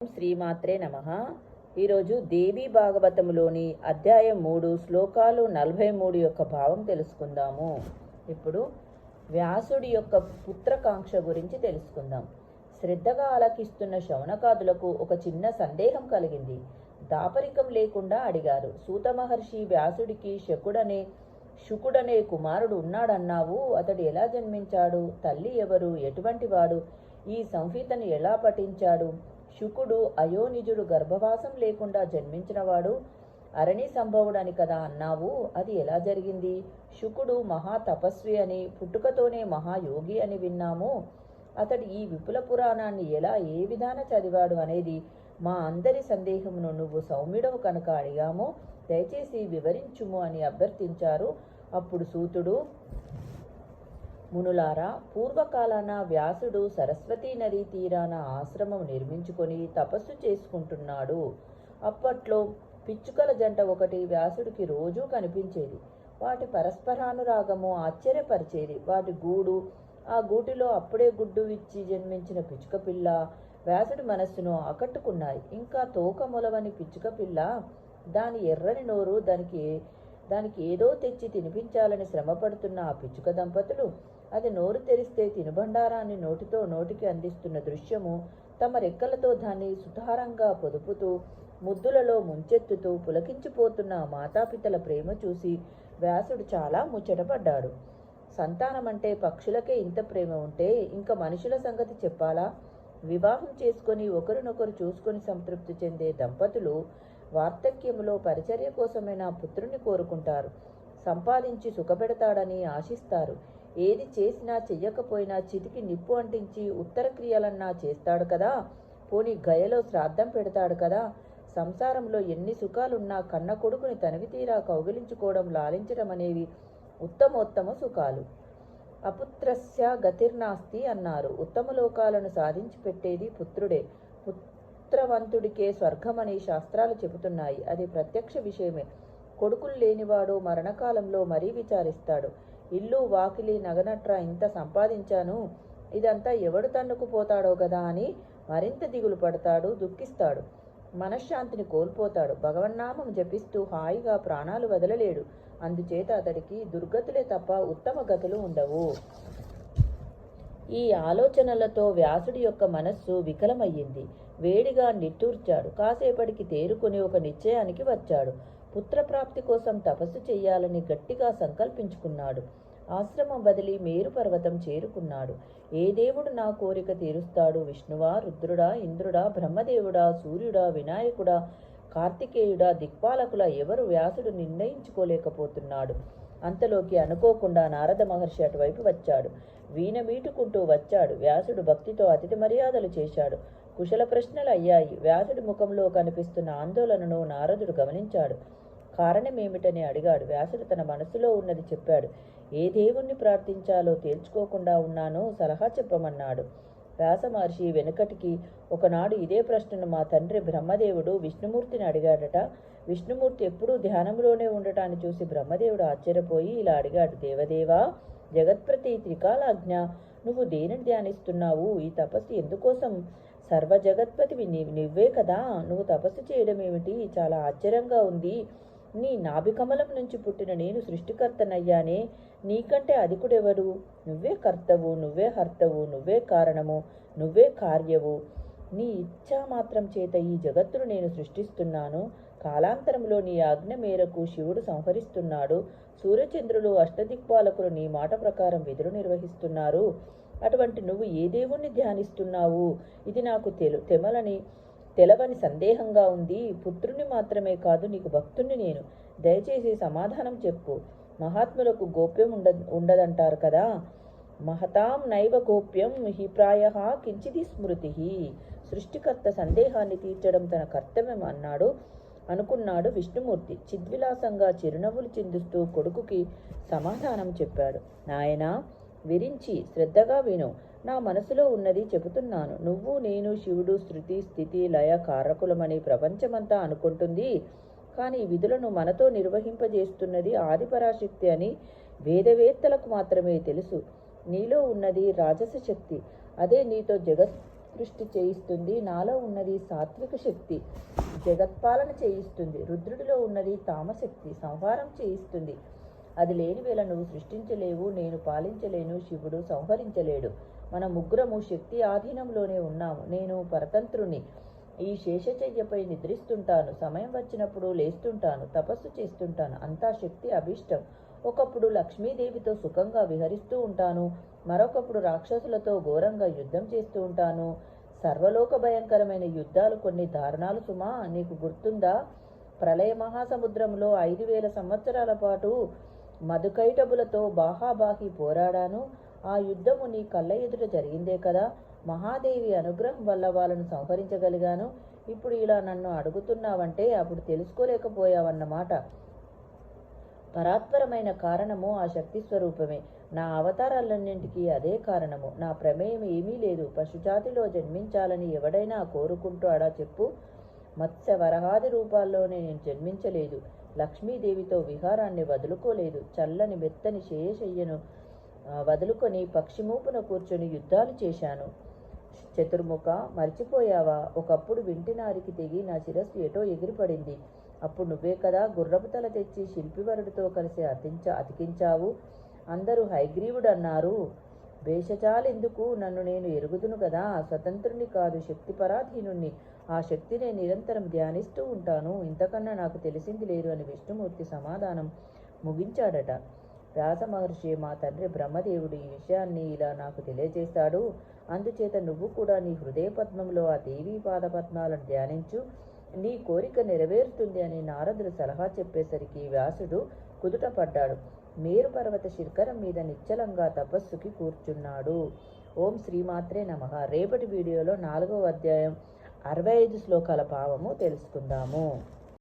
శ్రీమాత్రే నమః. ఈరోజు దేవీ భాగవతములోని అధ్యాయం 3 శ్లోకాలు 43 యొక్క భావం తెలుసుకుందాము. ఇప్పుడు వ్యాసుడి యొక్క పుత్రకాంక్ష గురించి తెలుసుకుందాం. శ్రద్ధగా ఆలకిస్తున్న శౌనకాదులకు ఒక చిన్న సందేహం కలిగింది. దాపరికం లేకుండా అడిగారు. సూత మహర్షి, వ్యాసుడికి శుకుడనే కుమారుడు ఉన్నాడన్నావు. అతడు ఎలా జన్మించాడు? తల్లి ఎవరు? ఎటువంటి వాడు? ఈ సంహితను ఎలా పఠించాడు? శుకుడు అయోనిజుడు గర్భవాసం లేకుండా జన్మించినవాడు, అరణి సంభవుడని కదా అన్నావు. అది ఎలా జరిగింది? శుకుడు మహా తపస్వి అని, పుట్టుకతోనే మహాయోగి అని విన్నాము. అతడు ఈ విపుల పురాణాన్ని ఏ విధాన చదివాడు అనేది మా అందరి సందేహమును నువ్వు సౌమ్యుడవు కనుక అడిగాము. దయచేసి వివరించుము అని అభ్యర్థించారు. అప్పుడు సూతుడు, మునులారా, పూర్వకాలాన వ్యాసుడు సరస్వతీ నదీ తీరాన ఆశ్రమం నిర్మించుకొని తపస్సు చేసుకుంటున్నాడు. అప్పట్లో పిచ్చుకల జంట ఒకటి వ్యాసుడికి రోజూ కనిపించేది. వాటి పరస్పరానురాగము ఆశ్చర్యపరిచేది. వాటి గూడు, ఆ గూటిలో అప్పుడే గుడ్డు ఇచ్చి జన్మించిన పిచ్చుక పిల్ల వ్యాసుడి మనస్సును ఆకట్టుకున్నాయి. ఇంకా తోక మొలవని పిచ్చుక పిల్ల, దాని ఎర్రని నోరు, దానికి ఏదో తెచ్చి తినిపించాలని శ్రమపడుతున్న ఆ పిచ్చుక దంపతులు అది నోరు తెరిస్తే తినుబండారాన్ని నోటికి అందిస్తున్న దృశ్యము, తమ రెక్కలతో దాన్ని సుతారంగా పొదుపుతూ ముద్దులలో ముంచెత్తుతూ పులకించిపోతున్న మాతాపితల ప్రేమ చూసి వ్యాసుడు చాలా ముచ్చటపడ్డాడు. సంతానమంటే పక్షులకే ఇంత ప్రేమ ఉంటే ఇంకా మనుషుల సంగతి చెప్పాలా? వివాహం చేసుకొని ఒకరినొకరు చూసుకొని సంతృప్తి చెందే దంపతులు వార్ధక్యములో పరిచర్య కోసమైనా పుత్రుని కోరుకుంటారు. సంపాదించి సుఖపెడతాడని ఆశిస్తారు. ఏది చేసినా చెయ్యకపోయినా చితికి నిప్పు అంటించి ఉత్తర క్రియలన్నా చేస్తాడు కదా. పోని గయలో శ్రాద్ధం పెడతాడు కదా. సంసారంలో ఎన్ని సుఖాలున్నా కన్న కొడుకుని తనివి తీరా కౌగిలించుకోవడం, లాలించడం అనేవి ఉత్తమోత్తమ సుఖాలు. అపుత్రస్య గతిర్నాస్తి అన్నారు. ఉత్తమ లోకాలను సాధించి పెట్టేది పుత్రుడే. పుత్రవంతుడికే స్వర్గమని శాస్త్రాలు చెబుతున్నాయి. అది ప్రత్యక్ష విషయమే. కొడుకులు లేనివాడు మరణకాలంలో మరీ విచారిస్తాడు. ఇల్లు వాకిలి నగనట్రా ఇంత సంపాదించాను, ఇదంతా ఎవడు తన్నుకుపోతాడో కదా అని మరింత దిగులు పడతాడు, దుఃఖిస్తాడు, మనశ్శాంతిని కోల్పోతాడు. భగవన్నామం జపిస్తూ హాయిగా ప్రాణాలు వదలలేడు. అందుచేత అతడికి దుర్గతులే తప్ప ఉత్తమ గతులు ఉండవు. ఈ ఆలోచనలతో వ్యాసుడి యొక్క మనస్సు వికలమయ్యింది. వేడిగా నిట్టూర్చాడు. కాసేపటికి తేరుకుని ఒక నిశ్చయానికి వచ్చాడు. పుత్రప్రాప్తి కోసం తపస్సు చెయ్యాలని గట్టిగా సంకల్పించుకున్నాడు. ఆశ్రమం వదిలి మేరు పర్వతం చేరుకున్నాడు. ఏ దేవుడు నా కోరిక తీరుస్తాడు? విష్ణువా, రుద్రుడా, ఇంద్రుడా, బ్రహ్మదేవుడా, సూర్యుడా, వినాయకుడా, కార్తికేయుడా, దిక్పాలకుల ఎవరు వ్యాసుడు నిర్ణయించుకోలేకపోతున్నాడు. అంతలోకి అనుకోకుండా నారద మహర్షి అటువైపు వచ్చాడు. వీణ మీటుకుంటూ వచ్చాడు. వ్యాసుడు భక్తితో అతిథి మర్యాదలు చేశాడు. కుశల ప్రశ్నలు అయ్యాయి. వ్యాసుడి ముఖంలో కనిపిస్తున్న ఆందోళనను నారదుడు గమనించాడు. కారణమేమిటని అడిగాడు. వ్యాసుడు తన మనసులో ఉన్నది చెప్పాడు. ఏ దేవుణ్ణి ప్రార్థించాలో తేల్చుకోకుండా ఉన్నానో సలహా చెప్పమన్నాడు. వ్యాస మహర్షి వెనుకటికి ఒకనాడు ఇదే ప్రశ్నను మా తండ్రి బ్రహ్మదేవుడు విష్ణుమూర్తిని అడిగాడట. విష్ణుమూర్తి ఎప్పుడూ ధ్యానంలోనే ఉండటాన్ని చూసి బ్రహ్మదేవుడు ఆశ్చర్యపోయి ఇలా అడిగాడు. దేవదేవా, జగత్ప్రతి త్రికాలాజ్ఞ, నువ్వు దేనిని ధ్యానిస్తున్నావు? ఈ తపస్సు ఎందుకోసం? సర్వ జగత్పతివి నువ్వే కదా. నువ్వు తపస్సు చేయడం ఏమిటి? చాలా ఆశ్చర్యంగా ఉంది. నీ నాభికమలం నుంచి పుట్టిన నేను సృష్టికర్తనయ్యానే. నీకంటే అధికుడెవడు? నువ్వే కర్తవు, నువ్వే హర్తవు, నువ్వే కారణము, నువ్వే కార్యవు. నీ ఇచ్ఛా మాత్రం చేత ఈ జగత్తును నేను సృష్టిస్తున్నాను. కాలాంతరంలో నీ ఆజ్ఞ మేరకు శివుడు సంహరిస్తున్నాడు. సూర్యచంద్రులు అష్టదిక్పాలకులు నీ మాట ప్రకారం విధులు నిర్వహిస్తున్నారు. అటువంటి నువ్వు ఏ దేవుణ్ణి ధ్యానిస్తున్నావు? ఇది నాకు తెలవని సందేహంగా ఉంది. పుత్రుని మాత్రమే కాదు, నీకు భక్తుణ్ణి నేను. దయచేసి సమాధానం చెప్పు. మహాత్ములకు గోప్యం ఉండదంటారు కదా. మహతాం నైవ గోప్యం హి ప్రాయః కించిది స్మృతి. సృష్టికర్త సందేహాన్ని తీర్చడం తన కర్తవ్యం అనుకున్నాడు విష్ణుమూర్తి. చిద్విలాసంగా చిరునవ్వులు చిందిస్తూ కొడుకుకి సమాధానం చెప్పాడు. నాయనా, విరించి శ్రద్ధగా విను. నా మనసులో ఉన్నది చెబుతున్నాను. నువ్వు, నేను, శివుడు శృతి స్థితి లయ కారకులమని ప్రపంచమంతా అనుకుంటుంది. కానీ విధులను మనతో నిర్వహింపజేస్తున్నది ఆదిపరాశక్తి అని వేదవేత్తలకు మాత్రమే తెలుసు. నీలో ఉన్నది రాజస శక్తి. అదే నీతో సృష్టి చేయిస్తుంది. నాలో ఉన్నది సాత్విక శక్తి, జగత్పాలన చేయిస్తుంది. రుద్రుడిలో ఉన్నది తామశక్తి, సంహారం చేయిస్తుంది. అది లేని వేళ నువ్వు సృష్టించలేవు, నేను పాలించలేను, శివుడు సంహరించలేడు. మన ముగ్గురము శక్తి ఆధీనంలోనే ఉన్నాము. నేను పరతంత్రుని. ఈ శేషచయ్యపై నిద్రిస్తుంటాను. సమయం వచ్చినప్పుడు లేస్తుంటాను, తపస్సు చేస్తుంటాను. అంతా శక్తి అభీష్టం. ఒకప్పుడు లక్ష్మీదేవితో సుఖంగా విహరిస్తూ ఉంటాను, మరొకప్పుడు రాక్షసులతో ఘోరంగా యుద్ధం చేస్తూ ఉంటాను. సర్వలోక భయంకరమైన యుద్ధాలు కొన్ని దారుణాలు సుమా, నీకు గుర్తుందా? ప్రళయ మహాసముద్రంలో 5000 సంవత్సరాల పాటు మధుకైటబులతో బాహాబాహి పోరాడాను. ఆ యుద్ధము నీ కళ్ళ ఎదుట జరిగిందే కదా. మహాదేవి అనుగ్రహం వల్ల వాళ్ళను సంహరించగలిగాను. ఇప్పుడు ఇలా నన్ను అడుగుతున్నావంటే అప్పుడు తెలుసుకోలేకపోయావన్నమాట. పరాత్పరమైన కారణము ఆ శక్తి స్వరూపమే. నా అవతారాలన్నింటికీ అదే కారణము. నా ప్రమేయం ఏమీ లేదు. పశుజాతిలో జన్మించాలని ఎవడైనా కోరుకుంటాడా చెప్పు? మత్స్య వరహాది రూపాల్లోనే నేను జన్మించలేదు. లక్ష్మీదేవితో విహారాన్ని వదులుకోలేదు. చల్లని మెత్తని శేషయ్యను వదులుకొని పక్షిమూపున కూర్చొని యుద్ధాలు చేశాను. చతుర్ముఖ, మర్చిపోయావా? ఒకప్పుడు వింటినారికి తెగి నా శిరస్సు ఎటో ఎగిరిపడింది. అప్పుడు నువ్వే కదా గుర్రపు తల తెచ్చి శిల్పివరుడితో కలిసి అతికించావు. అందరూ హైగ్రీవుడన్నారు. భేషజాలెందుకు? నన్ను నేను ఎరుగుదును కదా. స్వతంత్రుని కాదు, శక్తి పరాధీనుణ్ణి. ఆ శక్తినే నిరంతరం ధ్యానిస్తూ ఉంటాను. ఇంతకన్నా నాకు తెలిసింది లేదు అని విష్ణుమూర్తి సమాధానం ముగించాడట. వ్యాస మహర్షి, మా తండ్రి బ్రహ్మదేవుడు ఈ విషయాన్ని ఇలా నాకు తెలియజేశాడు. అందుచేత నువ్వు కూడా నీ హృదయ పద్మంలో ఆ దేవీ పాదపద్మాలను ధ్యానించు, నీ కోరిక నెరవేరుతుంది అని నారదుడు సలహా చెప్పేసరికి వ్యాసుడు కుదుటపడ్డాడు. మేరు పర్వత శిఖరం మీద నిశ్చలంగా తపస్సుకి కూర్చున్నాడు. ఓం శ్రీమాత్రే నమః. రేపటి వీడియోలో 4వ అధ్యాయం 65 శ్లోకాల భావము తెలుసుకుందాము.